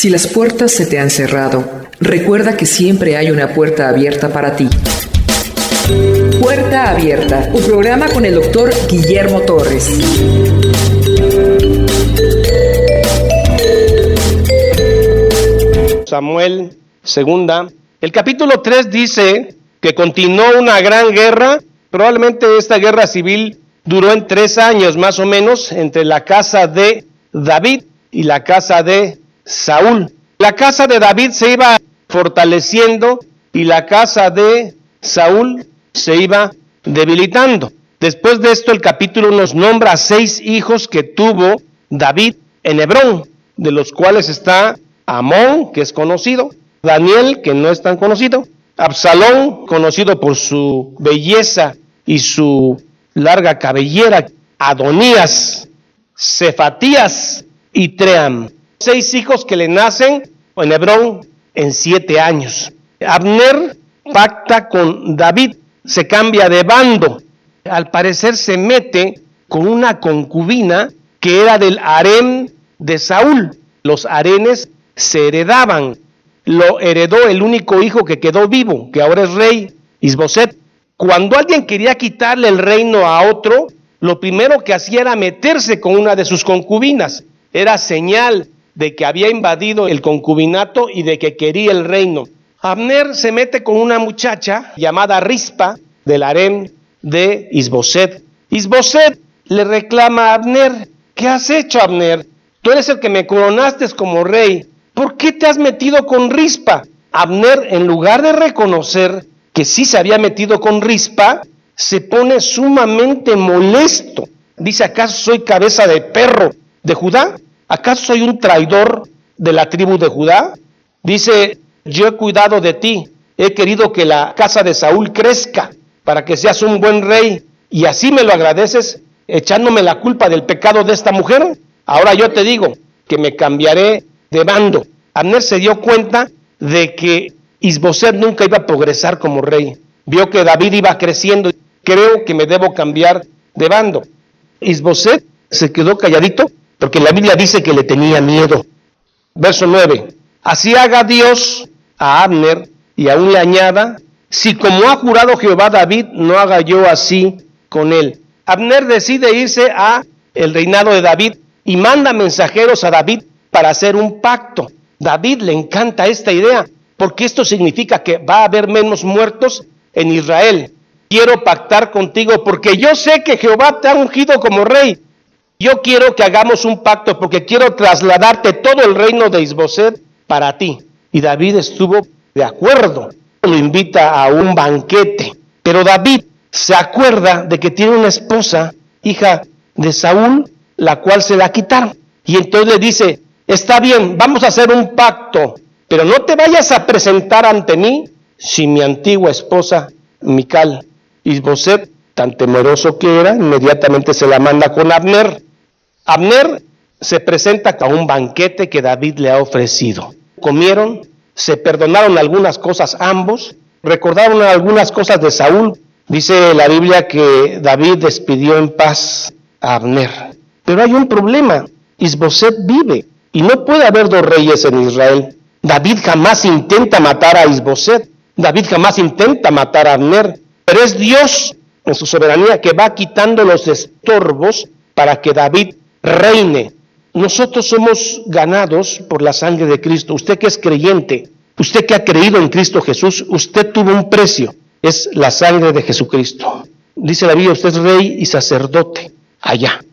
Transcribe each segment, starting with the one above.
Si las puertas se te han cerrado, recuerda que siempre hay una puerta abierta para ti. Puerta Abierta, un programa con el doctor Guillermo Torres. Samuel 2, el capítulo 3 dice que continuó una gran guerra. Probablemente esta guerra civil duró en 3 años más o menos entre la casa de David y la casa de Saúl. La casa de David se iba fortaleciendo y la casa de Saúl se iba debilitando. Después de esto, el capítulo nos nombra 6 hijos que tuvo David en Hebrón, de los cuales está Amón, que es conocido, Daniel, que no es tan conocido, Absalón, conocido por su belleza y su larga cabellera, Adonías, Cefatías y Tream. 6 hijos que le nacen en Hebrón en 7 años. Abner pacta con David, se cambia de bando. Al parecer se mete con una concubina que era del harem de Saúl. Los harenes se heredaban. Lo heredó el único hijo que quedó vivo, que ahora es rey, Isboset. Cuando alguien quería quitarle el reino a otro, lo primero que hacía era meterse con una de sus concubinas. Era señal de que había invadido el concubinato y de que quería el reino. Abner se mete con una muchacha llamada Rispa del harem de Isboset. Isboset le reclama a Abner: ¿qué has hecho, Abner? Tú eres el que me coronaste como rey. ¿Por qué te has metido con Rispa? Abner, en lugar de reconocer que sí se había metido con Rispa, se pone sumamente molesto. Dice: ¿acaso soy cabeza de perro de Judá? ¿Acaso soy un traidor de la tribu de Judá? Dice: yo he cuidado de ti, he querido que la casa de Saúl crezca para que seas un buen rey, y así me lo agradeces echándome la culpa del pecado de esta mujer. Ahora yo te digo que me cambiaré de bando. Abner se dio cuenta de que Isboset nunca iba a progresar como rey. Vio que David iba creciendo. Creo que me debo cambiar de bando. Isboset se quedó calladito porque la Biblia dice que le tenía miedo. Verso 9. Así haga Dios a Abner y aún le añada: si como ha jurado Jehová David, no haga yo así con él. Abner decide irse a el reinado de David y manda mensajeros a David para hacer un pacto. David le encanta esta idea porque esto significa que va a haber menos muertos en Israel. Quiero pactar contigo porque yo sé que Jehová te ha ungido como rey. Yo quiero que hagamos un pacto porque quiero trasladarte todo el reino de Isboset para ti. Y David estuvo de acuerdo. Lo invita a un banquete. Pero David se acuerda de que tiene una esposa, hija de Saúl, la cual se la quitaron. Y entonces le dice: está bien, vamos a hacer un pacto, pero no te vayas a presentar ante mí sin mi antigua esposa Mical. Isboset, tan temeroso que era, inmediatamente se la manda con Abner. Abner se presenta a un banquete que David le ha ofrecido. Comieron, se perdonaron algunas cosas ambos, recordaron algunas cosas de Saúl. Dice la Biblia que David despidió en paz a Abner. Pero hay un problema: Isboset vive y no puede haber 2 reyes en Israel. David jamás intenta matar a Isboset. David jamás intenta matar a Abner. Pero es Dios en su soberanía que va quitando los estorbos para que David reine. Nosotros somos ganados por la sangre de Cristo. Usted que es creyente, usted que ha creído en Cristo Jesús, usted tuvo un precio. Es la sangre de Jesucristo. Dice la Biblia: usted es rey y sacerdote allá.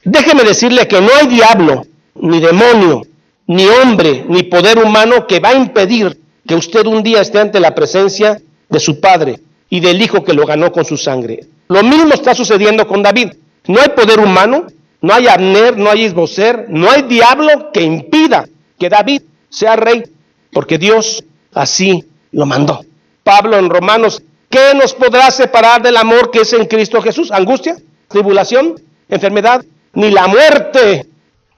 Déjeme decirle que no hay diablo, ni demonio, ni hombre, ni poder humano que va a impedir que usted un día esté ante la presencia de su Padre y del Hijo que lo ganó con su sangre. Lo mismo está sucediendo con David. No hay poder humano, no hay Abner, no hay Isboset, no hay diablo que impida que David sea rey, porque Dios así lo mandó. Pablo en Romanos: ¿qué nos podrá separar del amor que es en Cristo Jesús? ¿Angustia? ¿Tribulación? ¿Enfermedad? Ni la muerte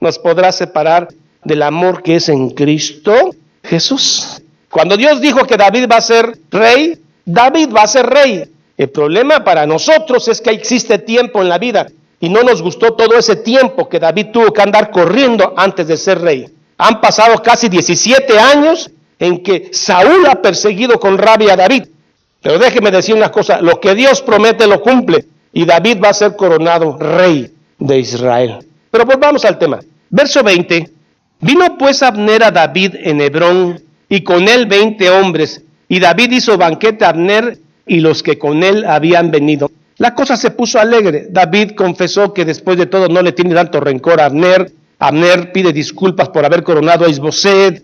nos podrá separar del amor que es en Cristo Jesús. Cuando Dios dijo que David va a ser rey, David va a ser rey. El problema para nosotros es que existe tiempo en la vida y no nos gustó todo ese tiempo que David tuvo que andar corriendo antes de ser rey. Han pasado casi 17 años en que Saúl ha perseguido con rabia a David. Pero déjeme decir una cosa, lo que Dios promete lo cumple, y David va a ser coronado rey de Israel. Pero volvamos al tema. Verso 20. Vino pues Abner a David en Hebrón, y con él 20 hombres, y David hizo banquete a Abner y los que con él habían venido. La cosa se puso alegre. David confesó que después de todo no le tiene tanto rencor a Abner. Abner pide disculpas por haber coronado a Isboset.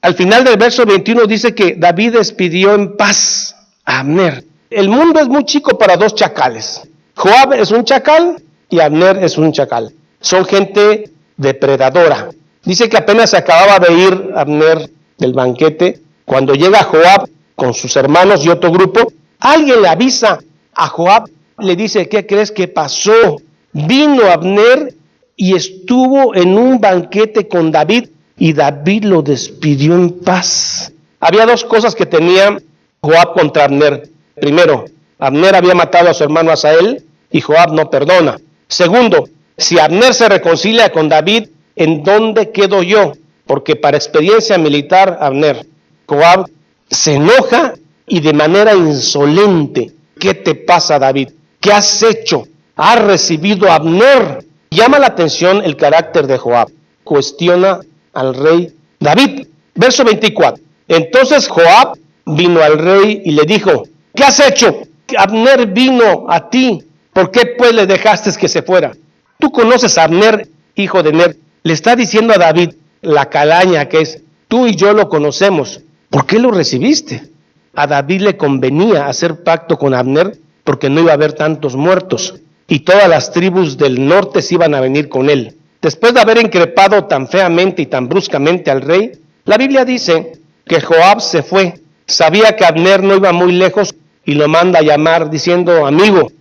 Al final del verso 21 dice que David despidió en paz a Abner. El mundo es muy chico para dos chacales. Joab es un chacal y Abner es un chacal. Son gente depredadora. Dice que apenas se acababa de ir Abner del banquete cuando llega Joab con sus hermanos y otro grupo. Alguien le avisa a Joab, le dice, ¿qué crees que pasó? Vino Abner y estuvo en un banquete con David y David lo despidió en paz. Había dos cosas que tenía Joab contra Abner. Primero, Abner había matado a su hermano Asael y Joab no perdona. Segundo, si Abner se reconcilia con David, ¿en dónde quedo yo? Porque para experiencia militar, Abner, Joab se enoja y de manera insolente. ¿Qué te pasa, David? ¿Qué has hecho? ¿Has recibido a Abner? Llama la atención el carácter de Joab. Cuestiona al rey David. Verso 24. Entonces Joab vino al rey y le dijo, ¿qué has hecho? Abner vino a ti. ¿Por qué pues le dejaste que se fuera? Tú conoces a Abner, hijo de Ner. Le está diciendo a David la calaña que es. Tú y yo lo conocemos. ¿Por qué lo recibiste? A David le convenía hacer pacto con Abner porque no iba a haber tantos muertos y todas las tribus del norte se iban a venir con él. Después de haber increpado tan feamente y tan bruscamente al rey, la Biblia dice que Joab se fue. Sabía que Abner no iba muy lejos y lo manda a llamar diciendo, amigo,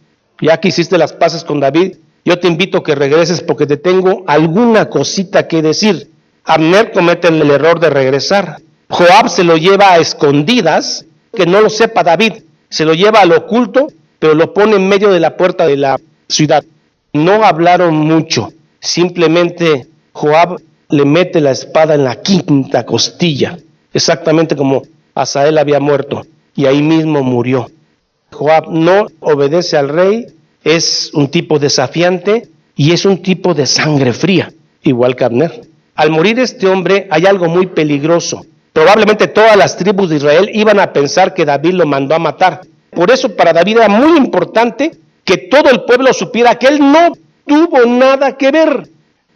ya que hiciste las paces con David, yo te invito a que regreses porque te tengo alguna cosita que decir. Abner comete el error de regresar. Joab se lo lleva a escondidas, que no lo sepa David. Se lo lleva al oculto, pero lo pone en medio de la puerta de la ciudad. No hablaron mucho. Simplemente Joab le mete la espada en la quinta costilla, exactamente como Asael había muerto, y ahí mismo murió. Joab no obedece al rey, es un tipo desafiante y es un tipo de sangre fría, igual que Abner. Al morir este hombre hay algo muy peligroso. Probablemente todas las tribus de Israel iban a pensar que David lo mandó a matar. Por eso para David era muy importante que todo el pueblo supiera que él no tuvo nada que ver.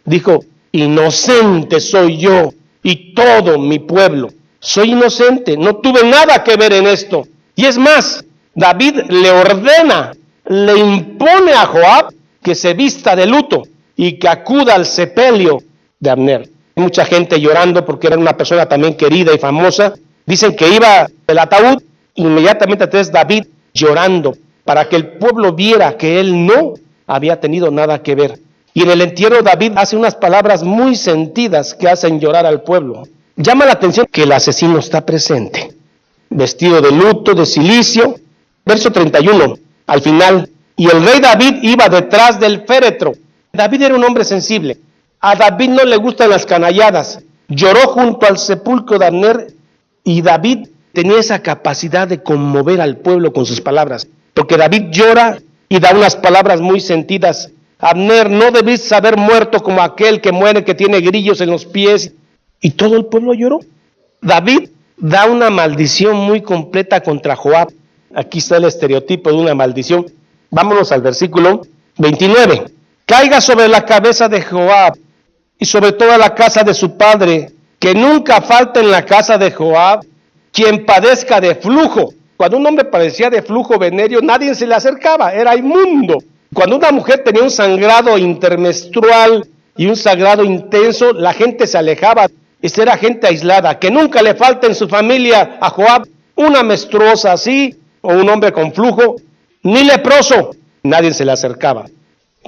Dijo, inocente soy yo y todo mi pueblo. Soy inocente, no tuve nada que ver en esto. Y es más, David le ordena, le impone a Joab que se vista de luto y que acuda al sepelio de Abner. Hay mucha gente llorando porque era una persona también querida y famosa. Dicen que iba del ataúd, inmediatamente atrás David llorando para que el pueblo viera que él no había tenido nada que ver. Y en el entierro David hace unas palabras muy sentidas que hacen llorar al pueblo. Llama la atención que el asesino está presente, vestido de luto, de cilicio. Verso 31, al final, y el rey David iba detrás del féretro. David era un hombre sensible. A David no le gustan las canalladas. Lloró junto al sepulcro de Abner y David tenía esa capacidad de conmover al pueblo con sus palabras. Porque David llora y da unas palabras muy sentidas. Abner, no debiste haber muerto como aquel que muere, que tiene grillos en los pies. Y todo el pueblo lloró. David da una maldición muy completa contra Joab. Aquí está el estereotipo de una maldición. Vámonos al versículo 29. Caiga sobre la cabeza de Joab y sobre toda la casa de su padre, que nunca falte en la casa de Joab quien padezca de flujo. Cuando un hombre padecía de flujo venéreo, nadie se le acercaba, era inmundo. Cuando una mujer tenía un sangrado intermenstrual y un sangrado intenso, la gente se alejaba. Esta era gente aislada. Que nunca le falte en su familia a Joab una menstruosa así, o un hombre con flujo, ni leproso, nadie se le acercaba.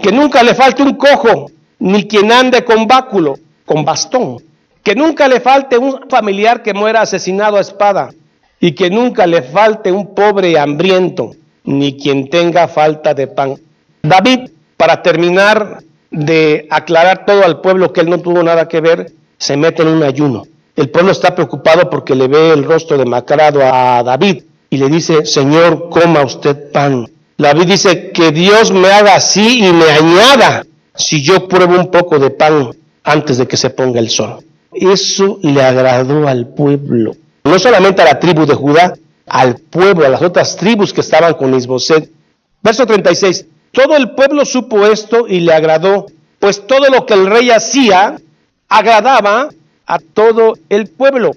Que nunca le falte un cojo, ni quien ande con báculo, con bastón. Que nunca le falte un familiar que muera asesinado a espada, y que nunca le falte un pobre hambriento, ni quien tenga falta de pan. David, para terminar de aclarar todo al pueblo que él no tuvo nada que ver, se mete en un ayuno. El pueblo está preocupado porque le ve el rostro demacrado a David y le dice, Señor, coma usted pan. David dice, que Dios me haga así y me añada si yo pruebo un poco de pan antes de que se ponga el sol. Eso le agradó al pueblo, no solamente a la tribu de Judá, al pueblo, a las otras tribus que estaban con Isboset. Verso 36, todo el pueblo supo esto y le agradó, pues todo lo que el rey hacía agradaba a todo el pueblo.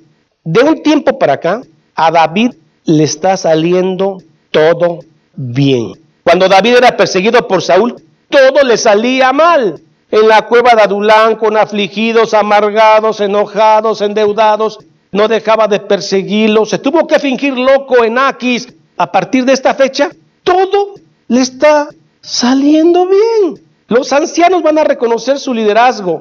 De un tiempo para acá, a David le está saliendo todo bien. Cuando David era perseguido por Saúl, todo le salía mal. En la cueva de Adulán, con afligidos, amargados, enojados, endeudados, no dejaba de perseguirlos. Se tuvo que fingir loco en Aquis. A partir de esta fecha, todo le está saliendo bien. Los ancianos van a reconocer su liderazgo.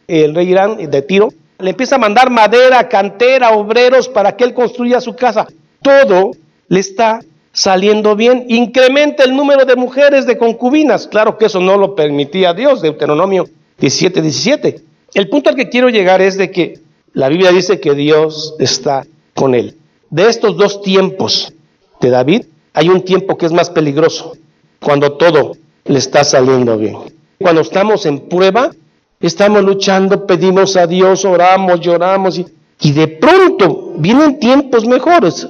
El rey Irán de Tiro le empieza a mandar madera, cantera, obreros para que él construya su casa. Todo le está saliendo bien. Incrementa el número de mujeres de concubinas. Claro que eso no lo permitía Dios, Deuteronomio 17:17. El punto al que quiero llegar es de que la Biblia dice que Dios está con él. De estos dos tiempos de David, hay un tiempo que es más peligroso, cuando todo le está saliendo bien. Cuando estamos en prueba, estamos luchando, pedimos a Dios, oramos, lloramos y de pronto vienen tiempos mejores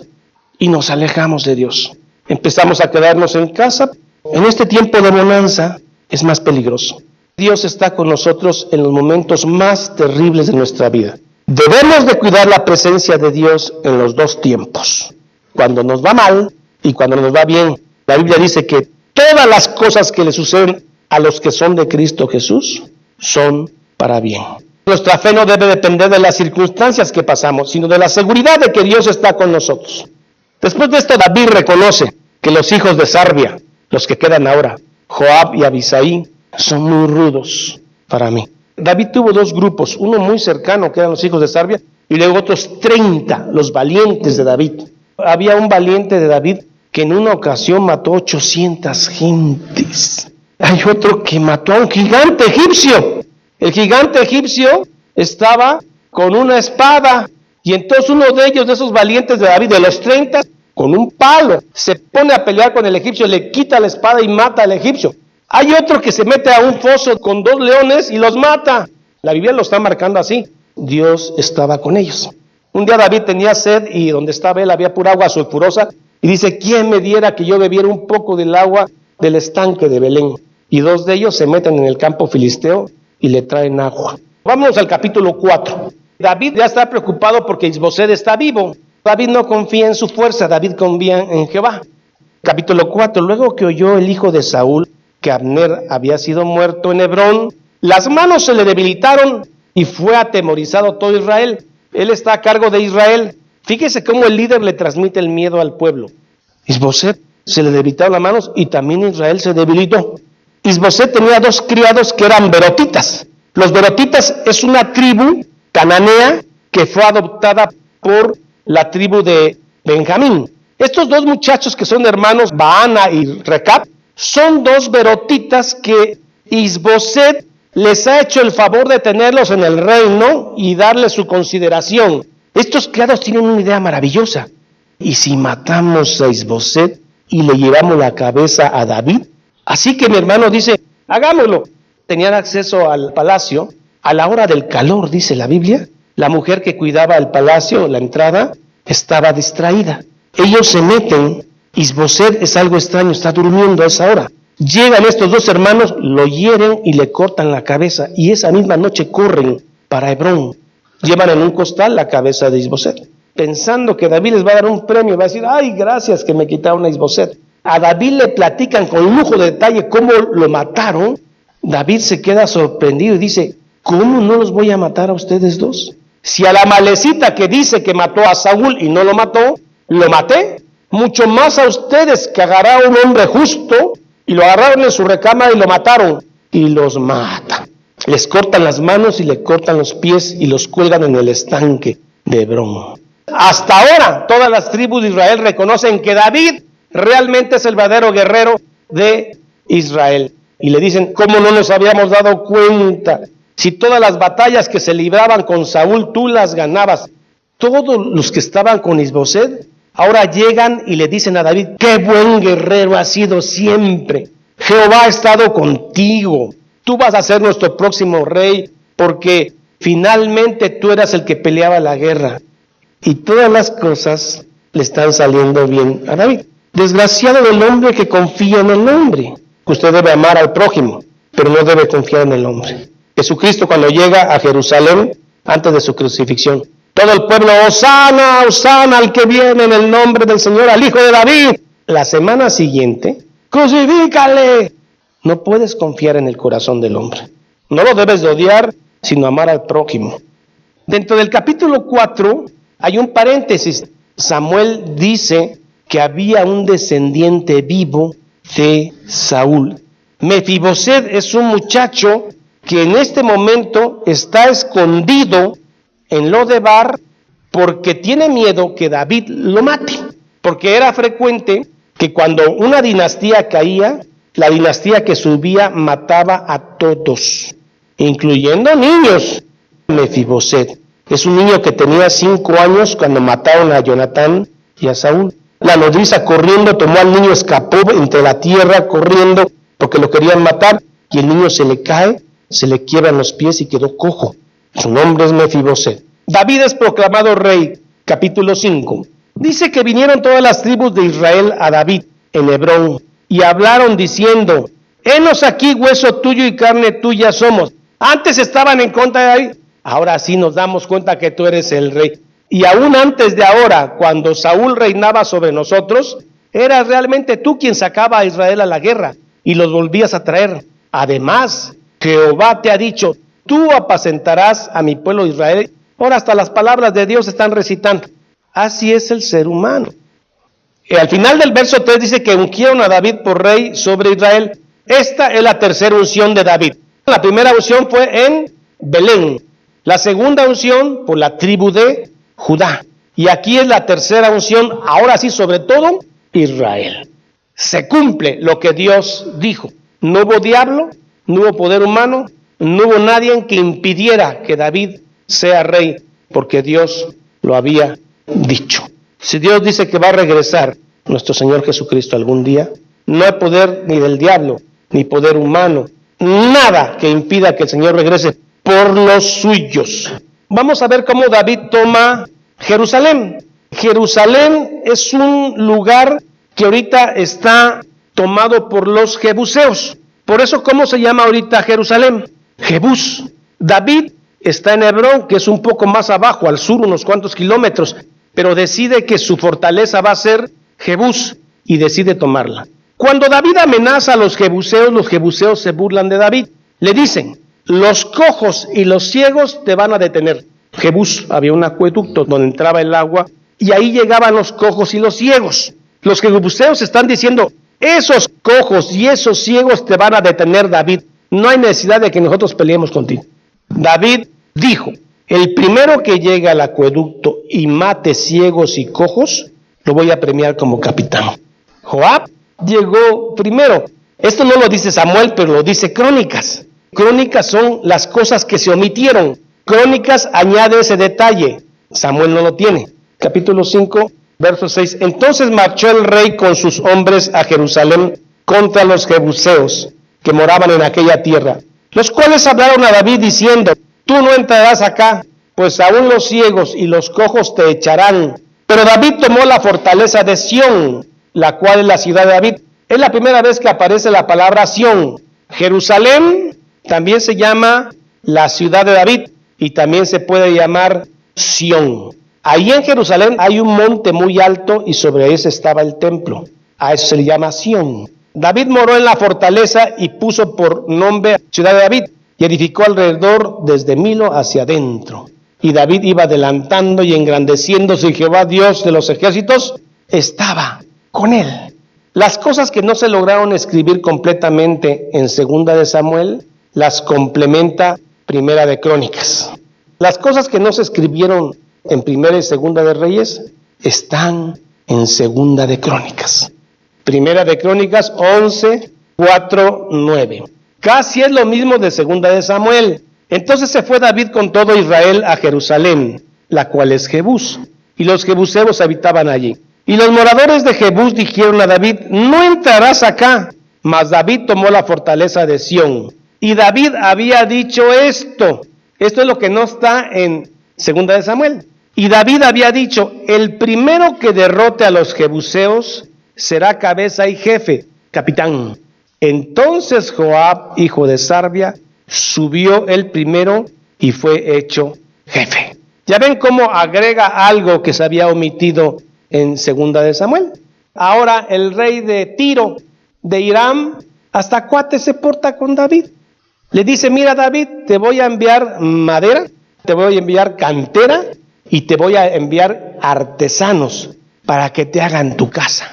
y nos alejamos de Dios. Empezamos a quedarnos en casa. En este tiempo de bonanza es más peligroso. Dios está con nosotros en los momentos más terribles de nuestra vida. Debemos de cuidar la presencia de Dios en los dos tiempos, cuando nos va mal y cuando nos va bien. La Biblia dice que todas las cosas que le suceden a los que son de Cristo Jesús son para bien. Nuestra fe no debe depender de las circunstancias que pasamos, sino de la seguridad de que Dios está con nosotros. Después de esto, David reconoce que los hijos de Sarbia, los que quedan ahora, Joab y Abisai, son muy rudos para mí. David tuvo dos grupos, uno muy cercano, que eran los hijos de Sarbia, y luego otros 30, los valientes de David. Había un valiente de David que en una ocasión mató 800 gentes. Hay otro que mató a un gigante egipcio. El gigante egipcio estaba con una espada, y entonces uno de ellos, de esos valientes de David, de los 30, con un palo, se pone a pelear con el egipcio, le quita la espada y mata al egipcio. Hay otro que se mete a un foso con 2 leones y los mata. La Biblia lo está marcando así. Dios estaba con ellos. Un día David tenía sed y donde estaba él había pura agua sulfurosa. Y dice, ¿quién me diera que yo bebiera un poco del agua del estanque de Belén? Y 2 de ellos se meten en el campo filisteo y le traen agua. Vámonos al capítulo 4. David ya está preocupado porque Isboset está vivo. David no confía en su fuerza, David confía en Jehová. Capítulo 4. Luego que oyó el hijo de Saúl que Abner había sido muerto en Hebrón, las manos se le debilitaron y fue atemorizado todo Israel. Él está a cargo de Israel. Fíjese cómo el líder le transmite el miedo al pueblo. Isboset se le debilitaron las manos y también Israel se debilitó. Isboset tenía 2 criados que eran berotitas. Los berotitas es una tribu cananea que fue adoptada por la tribu de Benjamín. Estos 2 muchachos que son hermanos, Baana y Recab, son 2 berotitas que Isboset les ha hecho el favor de tenerlos en el reino y darles su consideración. Estos criados tienen una idea maravillosa. ¿Y si matamos a Isboset y le llevamos la cabeza a David? Así que mi hermano dice, hagámoslo. Tenían acceso al palacio a la hora del calor, dice la Biblia. La mujer que cuidaba el palacio, la entrada, estaba distraída. Ellos se meten. Isboset es algo extraño, está durmiendo a esa hora. Llegan estos 2 hermanos, lo hieren y le cortan la cabeza. Y esa misma noche corren para Hebrón. Llevan en un costal la cabeza de Isboset, pensando que David les va a dar un premio. Va a decir, ay, gracias que me quitaron a Isboset. A David le platican con lujo de detalle cómo lo mataron. David se queda sorprendido y dice, ¿cómo no los voy a matar a ustedes 2? Si a la malecita que dice que mató a Saúl y no lo mató, lo maté, mucho más a ustedes que agarraron a un hombre justo y lo agarraron en su recámara y lo mataron y los matan. Les cortan las manos y le cortan los pies y los cuelgan en el estanque de Hebrón. Hasta ahora todas las tribus de Israel reconocen que David realmente es el verdadero guerrero de Israel. Y le dicen, ¿cómo no nos habíamos dado cuenta? Si todas las batallas que se libraban con Saúl tú las ganabas, todos los que estaban con Isboset ahora llegan y le dicen a David: qué buen guerrero has sido siempre, Jehová ha estado contigo, tú vas a ser nuestro próximo rey, porque finalmente tú eras el que peleaba la guerra. Y todas las cosas le están saliendo bien a David. Desgraciado del hombre que confía en el hombre. Usted debe amar al prójimo, pero no debe confiar en el hombre. Jesucristo, cuando llega a Jerusalén, antes de su crucifixión, todo el pueblo: Hosana, Hosana al que viene en el nombre del Señor, al Hijo de David. La semana siguiente: crucifícale. No puedes confiar en el corazón del hombre. No lo debes de odiar, sino amar al prójimo. Dentro del capítulo 4 hay un paréntesis. Samuel dice que había un descendiente vivo de Saúl. Mefiboset es un muchacho que en este momento está escondido en Lodebar porque tiene miedo que David lo mate. Porque era frecuente que cuando una dinastía caía, la dinastía que subía mataba a todos, incluyendo niños. Mefiboset es un niño que tenía 5 años cuando mataron a Jonatán y a Saúl. La nodriza corriendo tomó al niño, escapó entre la tierra corriendo porque lo querían matar, y el niño se le cae, se le quiebran los pies y quedó cojo. Su nombre es Mefiboset. David es proclamado rey, capítulo 5. Dice que vinieron todas las tribus de Israel a David en Hebrón y hablaron diciendo: henos aquí, hueso tuyo y carne tuya somos. Antes estaban en contra de David, ahora sí nos damos cuenta que tú eres el rey. Y aún antes de ahora, cuando Saúl reinaba sobre nosotros, eras realmente tú quien sacaba a Israel a la guerra y los volvías a traer. Además, Jehová te ha dicho: tú apacentarás a mi pueblo Israel. Ahora hasta las palabras de Dios están recitando. Así es el ser humano. Al final del verso 3 dice que ungieron a David por rey sobre Israel. Esta es la tercera unción de David. La primera unción fue en Belén. La segunda unción por la tribu de Judá. Y aquí es la tercera unción, ahora sí, sobre todo Israel. Se cumple lo que Dios dijo. No hubo diablo, no hubo poder humano, no hubo nadie que impidiera que David sea rey, porque Dios lo había dicho. Si Dios dice que va a regresar nuestro Señor Jesucristo algún día, no hay poder ni del diablo, ni poder humano, nada que impida que el Señor regrese por los suyos. Vamos a ver cómo David toma Jerusalén. Jerusalén es un lugar que ahorita está tomado por los jebuseos. Por eso, ¿cómo se llama ahorita Jerusalén? Jebús. David está en Hebrón, que es un poco más abajo, al sur, unos cuantos kilómetros, pero decide que su fortaleza va a ser Jebús y decide tomarla. Cuando David amenaza a los jebuseos se burlan de David. Le dicen: los cojos y los ciegos te van a detener. Jebús había un acueducto donde entraba el agua y ahí llegaban los cojos y los ciegos. Los jebuseos están diciendo: esos cojos y esos ciegos te van a detener, David. No hay necesidad de que nosotros peleemos contigo. David dijo: el primero que llegue al acueducto y mate ciegos y cojos, lo voy a premiar como capitán. Joab llegó primero. Esto no lo dice Samuel, pero lo dice Crónicas. Crónicas son las cosas que se omitieron. Crónicas añade ese detalle. Samuel no lo tiene. Capítulo 5, verso 6. Entonces marchó el rey con sus hombres a Jerusalén contra los jebuseos que moraban en aquella tierra, los cuales hablaron a David diciendo: tú no entrarás acá, pues aún los ciegos y los cojos te echarán. Pero David tomó la fortaleza de Sión, la cual es la ciudad de David. Es la primera vez que aparece la palabra Sión. Jerusalén también se llama la ciudad de David y también se puede llamar Sión. Ahí en Jerusalén hay un monte muy alto y sobre ese estaba el templo. A eso se le llama Sión. David moró en la fortaleza y puso por nombre ciudad de David y edificó alrededor desde Milo hacia adentro. Y David iba adelantando y engrandeciéndose, y Jehová Dios de los ejércitos estaba con él. Las cosas que no se lograron escribir completamente en Segunda de Samuel, las complementa Primera de Crónicas. Las cosas que no se escribieron en Primera y Segunda de Reyes están en Segunda de Crónicas. Primera de Crónicas 11, 4, 9. Casi es lo mismo de Segunda de Samuel. Entonces se fue David con todo Israel a Jerusalén, la cual es Jebús, y los jebuseos habitaban allí. Y los moradores de Jebús dijeron a David: no entrarás acá. Mas David tomó la fortaleza de Sión. Y David había dicho esto. Esto es lo que no está en 2 de Samuel. Y David había dicho: el primero que derrote a los jebuseos será cabeza y jefe, capitán. Entonces Joab, hijo de Sarvia, subió el primero y fue hecho jefe. Ya ven cómo agrega algo que se había omitido en 2 de Samuel. Ahora el rey de Tiro, de Hiram, hasta cuate se porta con David. Le dice: mira, David, te voy a enviar madera, te voy a enviar cantera y te voy a enviar artesanos para que te hagan tu casa.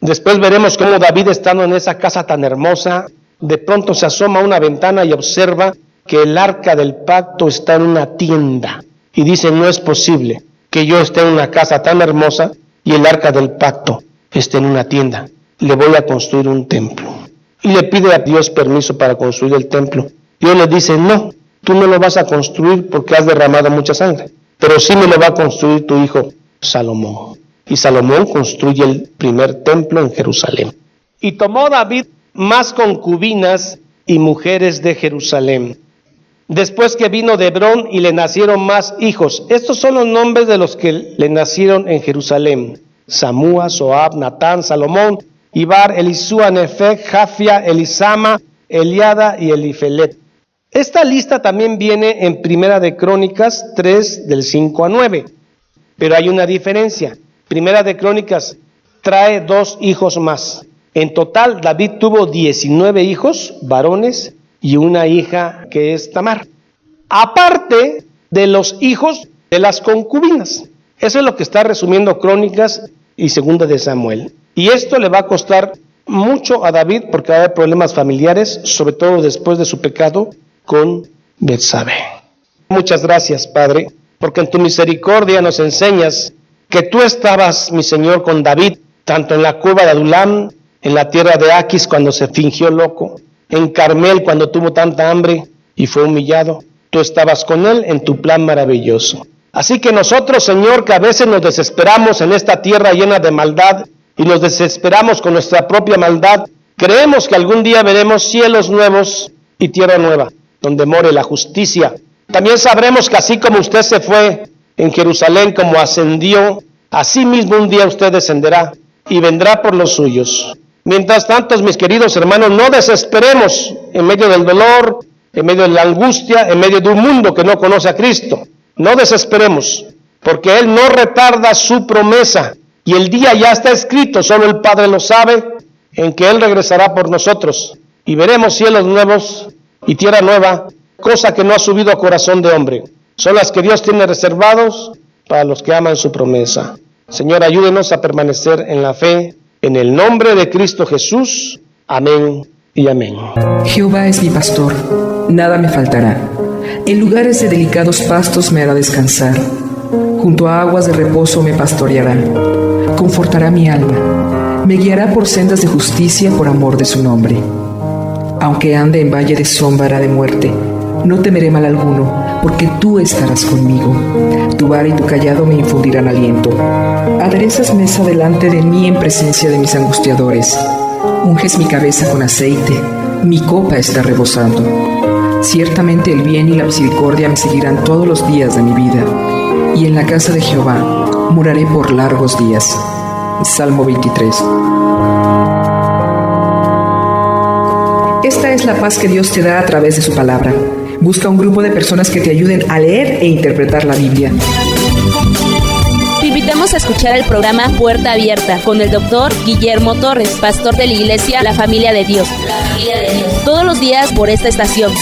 Después veremos cómo David, estando en esa casa tan hermosa, de pronto se asoma a una ventana y observa que el arca del pacto está en una tienda. Y dice: no es posible que yo esté en una casa tan hermosa y el arca del pacto esté en una tienda. Le voy a construir un templo. Y le pide a Dios permiso para construir el templo. Dios le dice: no, tú no lo vas a construir porque has derramado mucha sangre, pero sí me lo va a construir tu hijo Salomón. Y Salomón construye el primer templo en Jerusalén. Y tomó David más concubinas y mujeres de Jerusalén, después que vino de Hebrón, y le nacieron más hijos. Estos son los nombres de los que le nacieron en Jerusalén: Samúa, Soab, Natán, Salomón, Ibar, Elisúa, Nefeg, Jafia, Elisama, Eliada y Elifelet. Esta lista también viene en Primera de Crónicas 3, del 5 a 9. Pero hay una diferencia. Primera de Crónicas trae 2 hijos más. En total, David tuvo 19 hijos varones y una hija que es Tamar, aparte de los hijos de las concubinas. Eso es lo que está resumiendo Crónicas y 2 de Samuel. Y esto le va a costar mucho a David porque va a haber problemas familiares, sobre todo después de su pecado con Betsabé. Muchas gracias, Padre, porque en tu misericordia nos enseñas que tú estabas, mi Señor, con David, tanto en la cueva de Adulam, en la tierra de Aquis cuando se fingió loco, en Carmel cuando tuvo tanta hambre y fue humillado. Tú estabas con él en tu plan maravilloso. Así que nosotros, Señor, que a veces nos desesperamos en esta tierra llena de maldad y nos desesperamos con nuestra propia maldad, creemos que algún día veremos cielos nuevos y tierra nueva, donde more la justicia. También sabremos que así como usted se fue en Jerusalén, como ascendió, así mismo un día usted descenderá y vendrá por los suyos. Mientras tanto, mis queridos hermanos, no desesperemos en medio del dolor, en medio de la angustia, en medio de un mundo que no conoce a Cristo. No desesperemos, porque Él no retarda su promesa, y el día ya está escrito, solo el Padre lo sabe, en que Él regresará por nosotros, y veremos cielos nuevos y tierra nueva, cosa que no ha subido a corazón de hombre. Son las que Dios tiene reservados para los que aman su promesa. Señor, ayúdenos a permanecer en la fe, en el nombre de Cristo Jesús. Amén y amén. Jehová es mi pastor, nada me faltará. En lugares de delicados pastos me hará descansar. Junto a aguas de reposo me pastoreará. Confortará mi alma. Me guiará por sendas de justicia por amor de su nombre. Aunque ande en valle de sombra de muerte, no temeré mal alguno, porque tú estarás conmigo. Tu vara y tu cayado me infundirán aliento. Aderezas mesa delante de mí en presencia de mis angustiadores. Unges mi cabeza con aceite, mi copa está rebosando. Ciertamente el bien y la misericordia me seguirán todos los días de mi vida, y en la casa de Jehová moraré por largos días. Salmo 23. Esta es la paz que Dios te da a través de su palabra. Busca un grupo de personas que te ayuden a leer e interpretar la Biblia. Te invitamos a escuchar el programa Puerta Abierta con el Dr. Guillermo Torres, pastor de la iglesia La Familia de Dios. Todos los días por esta estación.